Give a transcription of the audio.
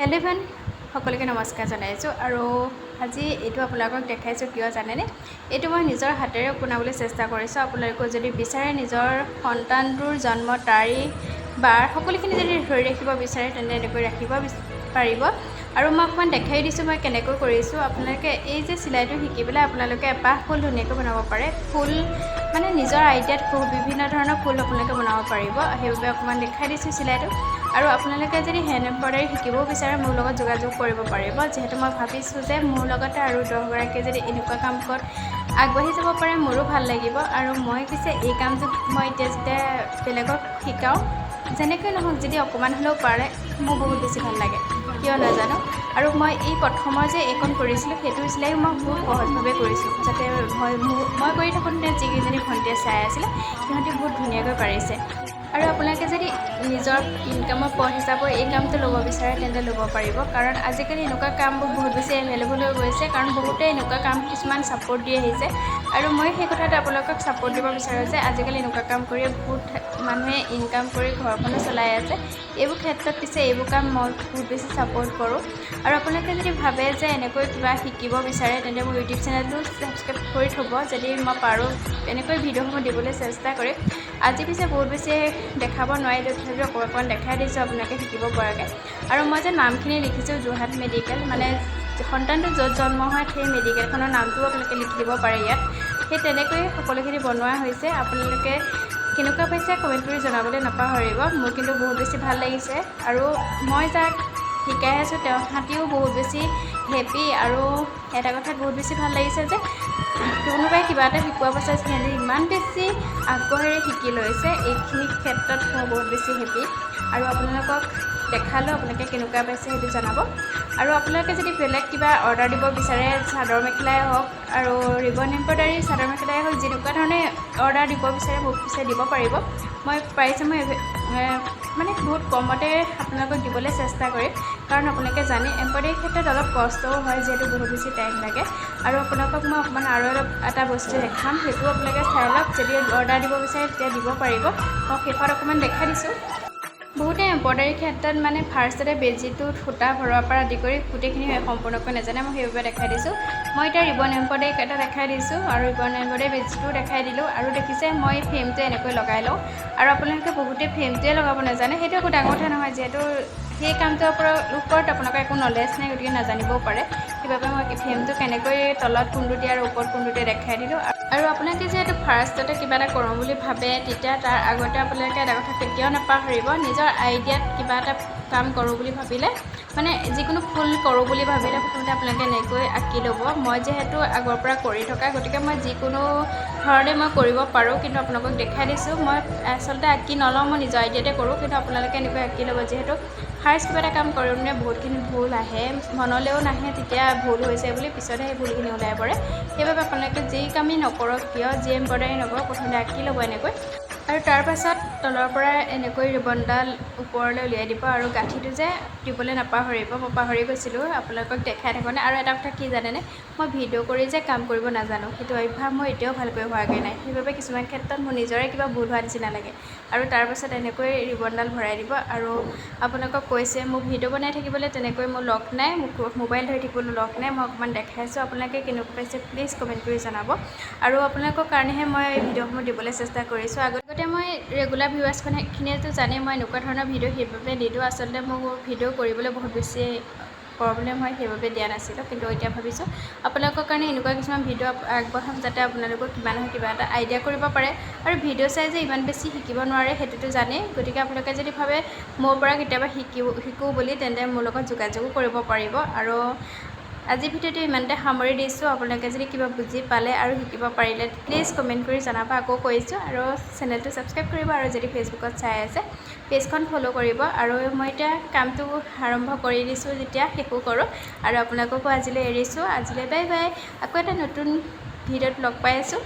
Hello' Evan সকলোকে নমস্কাৰ জনাইছোঁ আৰু আজি এইটো আপোনালোকক দেখাইছোঁ কিয় জানেনে এইটো মই নিজৰ হাতেৰে বনাবলৈ চেষ্টা কৰিছোঁ। আপোনালোকে যদি বিচাৰে নিজৰ সন্তানটোৰ জন্ম তাৰিখ বাৰ সকলোখিনি যদি ধৰি ৰাখিব বিচাৰে তেন্তে এনেকৈ ৰাখিব পাৰিব। আৰু মই অকণমান দেখাই দিছোঁ মই কেনেকৈ কৰিছোঁ। আপোনালোকে এই যে চিলাইটো শিকি পেলাই আপোনালোকে এপাহ ফুল ধুনীয়াকৈ বনাব পাৰে। ফুল মানে নিজৰ আইডিয়াত বিভিন্ন ধৰণৰ ফুল আপোনালোকে বনাব পাৰিব। সেইবাবে অকণমান দেখাই দিছোঁ চিলাইটো। আৰু আপোনালোকে যদি হেণ্ড এম্ব্ৰইডাৰী শিকিবও বিচাৰে মোৰ লগত যোগাযোগ কৰিব পাৰিব। যিহেতু মই ভাবিছোঁ যে মোৰ লগতে আৰু 10গৰাকীয়ে যদি এনেকুৱা কামত আগবাঢ়ি যাব পাৰে মোৰো ভাল লাগিব। আৰু মই পিছে এই কামটোত মই এতিয়া যেতিয়া বেলেগক শিকাওঁ যেনেকৈ নহওক যদি অকণমান হ'লেও পাৰে মোৰ বহুত বেছি ভাল লাগে, কিয় নাজানো। আৰু মই এই প্ৰথমৰ যে এইকণ কৰিছিলোঁ সেইটো চিলাই মই বহুত সহজভাৱে কৰিছোঁ, যাতে মই কৰি থাকোঁতে যিকেইজনী ভণ্টিয়ে চাই আছিলে সিহঁতি বহুত ধুনীয়াকৈ পাৰিছে। আৰু আপোনালোকে যদি নিজৰ ইনকামৰ পথ হিচাপে এই কামটো ল'ব বিচাৰে তেন্তে ল'ব পাৰিব। কাৰণ আজিকালি এনেকুৱা কামবোৰ বহুত বেছি এভেইলেবল হৈ গৈছে, কাৰণ বহুতে এনেকুৱা কাম কিছুমান ছাপোৰ্ট দি আহিছে। আৰু মই সেই কথাটো আপোনালোকক ছাপোৰ্ট দিব বিচাৰোঁ যে আজিকালি এনেকুৱা কাম কৰিয়ে বহুত মানুহে ইনকাম কৰি ঘৰখনো চলাই আছে। এইবোৰ ক্ষেত্ৰত পিছে এইবোৰ কাম মই বহুত বেছি ছাপোৰ্ট কৰোঁ। আৰু আপোনালোকে যদি ভাবে যে এনেকৈ কিবা শিকিব বিচাৰে তেন্তে মোৰ ইউটিউব চেনেলটো ছাবস্ক্ৰাইব কৰি থ'ব। যদি মই পাৰোঁ এনেকৈ ভিডিঅ'সমূহ দিবলৈ চেষ্টা কৰিম। আজি পিছে বহুত বেছি দেখাব নোৱাৰিলোঁ, তথাপিও অকণমান দেখাই দিছোঁ আপোনালোকে শিকিব পৰাকৈ। আৰু মই যে নামখিনি লিখিছোঁ যোৰহাট মেডিকেল, মানে সন্তানটো য'ত জন্ম হয় সেই মেডিকেলখনৰ নামটোও আপোনালোকে লিখি দিব পাৰে ইয়াত। সেই তেনেকৈয়ে সকলোখিনি বনোৱা হৈছে। আপোনালোকে কেনেকুৱা পাইছে কমেণ্ট কৰি জনাবলৈ নাপাহৰিব। মোৰ কিন্তু বহুত বেছি ভাল লাগিছে। আৰু মই যাক শিকাই আছোঁ তাহাঁতিও বহুত বেছি হেপী। আৰু এটা কথাত বহুত বেছি ভাল লাগিছে যে কোনোবাই কিবা এটা শিকোৱাৰ পাছত সিহঁতে ইমান বেছি আগ্ৰহেৰে শিকি লৈছে, এইখিনি ক্ষেত্ৰত মই বহুত বেছি হেপী। আৰু আপোনালোকক দেখালেও আপোনালোকে কেনেকুৱা পাইছে সেইটো জনাব। আৰু আপোনালোকে যদি বেলেগ কিবা অৰ্ডাৰ দিব বিচাৰে চাদৰ মেখেলাই হওক আৰু ৰিবন এম্ব্ৰইডাৰী চাদৰ মেখেলাই হওক যেনেকুৱা ধৰণে অৰ্ডাৰ দিব বিচাৰে মোক পিছে দিব পাৰিব। মই পাৰিছোঁ মই মানে বহুত কমতে আপোনালোকক দিবলৈ চেষ্টা কৰিম। কাৰণ আপোনালোকে জানে এম্ব্ৰইডাৰীৰ ক্ষেত্ৰত অলপ কষ্টও হয়, যিহেতু বহুত বেছি টাইম লাগে। আৰু আপোনালোকক মই অকণমান আৰু এটা বস্তু দেখাম, সেইটোও আপোনালোকে চাই লওক। যদি অৰ্ডাৰ দিব বিচাৰে তেতিয়া দিব পাৰিব। মই শেষত অকণমান দেখাই দিছোঁ। বহুতে এম্ব্ৰইডাৰীৰ ক্ষেত্ৰত মানে ফাৰ্ষ্টতে বেজীটোত সূতা ভৰোৱাৰ পৰা আদি কৰি গোটেইখিনি সম্পূৰ্ণকৈ নাজানে, মই সেইবাবে দেখাই দিছোঁ। মই এতিয়া ৰিবন এম্ব্ৰইডাৰী এটা দেখাই দিছোঁ আৰু ৰিবন এম্ব্ৰইডাৰী বেজীটোও দেখাই দিলোঁ। আৰু দেখিছে মই ফ্ৰেমটো এনেকৈ লগাই লওঁ। আৰু আপোনালোকে বহুতে ফ্ৰেমটোৱে লগাব নাজানে, সেইটো একো ডাঙৰ কথা নহয়, যিহেতু সেই কামটোৰ ওপৰত আপোনালোকৰ একো নলেজ নাই, গতিকে নাজানিবও পাৰে। সেইবাবে মই ফ্ৰেমটো কেনেকৈ তলত কোনটো দিয়ে আৰু ওপৰত কোনটো দিয়ে দেখাই দিলোঁ। আৰু আপোনালোকে যিহেতু ফাৰ্ষ্টতে কিবা এটা কৰোঁ বুলি ভাবে তেতিয়া তাৰ আগতে আপোনালোকে এটা কথা কেতিয়াও নাপাহৰিব, নিজৰ আইডিয়াত কিবা এটা কাম কৰোঁ বুলি ভাবিলে মানে যিকোনো ফুল কৰোঁ বুলি ভাবিলে প্ৰথমতে আপোনালোকে এনেকৈ আঁকি ল'ব। মই যিহেতু আগৰ পৰা কৰি থকা গতিকে মই যিকোনো ধৰণে মই কৰিব পাৰোঁ, কিন্তু আপোনালোকক দেখাই দিছোঁ। মই আচলতে আঁকি নলওঁ, মই নিজৰ আইডিয়াতে কৰোঁ, কিন্তু আপোনালোকে এনেকৈ আঁকি ল'ব। যিহেতু ফাৰ্ষ্ট কিবা এটা কাম কৰোঁতে বহুতখিনি ভুল আহে, মনলৈও নাহে তেতিয়া ভুল হৈছে বুলি, পিছতহে সেই ভুলখিনি ওলাই পৰে। সেইবাবে আপোনালোকে যি কামেই নকৰক কিয়, যি এম্ব্ৰইডাৰী নকৰক প্ৰথমতে আঁকি ল'ব এনেকৈ। আৰু তাৰপাছত তলৰ পৰা এনেকৈ ৰিবনডাল ওপৰলৈ উলিয়াই দিব। আৰু গাঁঠিটো যে দিবলৈ নাপাহৰিব, মই পাহৰি গৈছিলোঁ আপোনালোকক দেখাই থাকোঁতে। আৰু এটা কথা কি জানেনে, মই ভিডিঅ' কৰি যে কাম কৰিব নাজানো, সেইটো অভ্যাস মই এতিয়াও ভালকৈ হোৱাগৈ নাই। সেইবাবে কিছুমান ক্ষেত্ৰত মোৰ নিজৰে কিবা ভুল হোৱা নিচিনা লাগে। আৰু তাৰপাছত এনেকৈ ৰিবনডাল ভৰাই দিব। আৰু আপোনালোকক কৈছে মোক ভিডিঅ' বনাই থাকিবলৈ তেনেকৈ মোৰ লগ নাই, মোক মোবাইল ধৰি থাকিবলৈ লগ নাই। মই অকণমান দেখাইছোঁ, আপোনালোকে কেনেকুৱা পাইছে প্লিজ কমেণ্ট কৰি জনাব। আৰু আপোনালোকৰ কাৰণেহে মই ভিডিঅ'সমূহ দিবলৈ চেষ্টা কৰিছোঁ। আগতে মই ৰেগুলাৰ ভিউৱাৰ্ছখিনিয়েতো জানে মই এনেকুৱা ধৰণৰ ভিডিঅ' সেইবাবে নিদিওঁ। আচলতে মোৰ ভিডিঅ' কৰিবলৈ বহুত বেছি প্ৰব্লেম হয়, সেইবাবে দিয়া নাছিলোঁ। কিন্তু এতিয়া ভাবিছোঁ আপোনালোকৰ কাৰণে এনেকুৱা কিছুমান ভিডিঅ' আগবঢ়াম যাতে আপোনালোকৰ কিবা নহয় কিবা এটা আইডিয়া কৰিব পাৰে। আৰু ভিডিঅ' চাই যে ইমান বেছি শিকিব নোৱাৰে সেইটোতো জানেই। গতিকে আপোনালোকে যদি ভাবে মোৰ পৰা কেতিয়াবা শিকোঁ বুলি তেন্তে মোৰ লগত যোগাযোগো কৰিব পাৰিব। আৰু আজিৰ ভিডিঅ'টো ইমানতে সামৰি দিছোঁ। আপোনালোকে যদি কিবা বুজি পালে আৰু শিকিব পাৰিলে প্লিজ কমেণ্ট কৰি জনাব। আকৌ কৈছোঁ আৰু চেনেলটো ছাবস্ক্ৰাইব কৰিব। আৰু যদি ফেচবুকত চাই আছে পেজখন ফ'ল' কৰিব। আৰু মই এতিয়া কামটো আৰম্ভ কৰি দিছোঁ, যেতিয়া শেষো কৰোঁ। আৰু আপোনালোককো আজিলৈ এৰিছোঁ। আজিলৈ বাই বাই। আকৌ এটা নতুন ভিডিঅ'ত লগ পাই আছোঁ।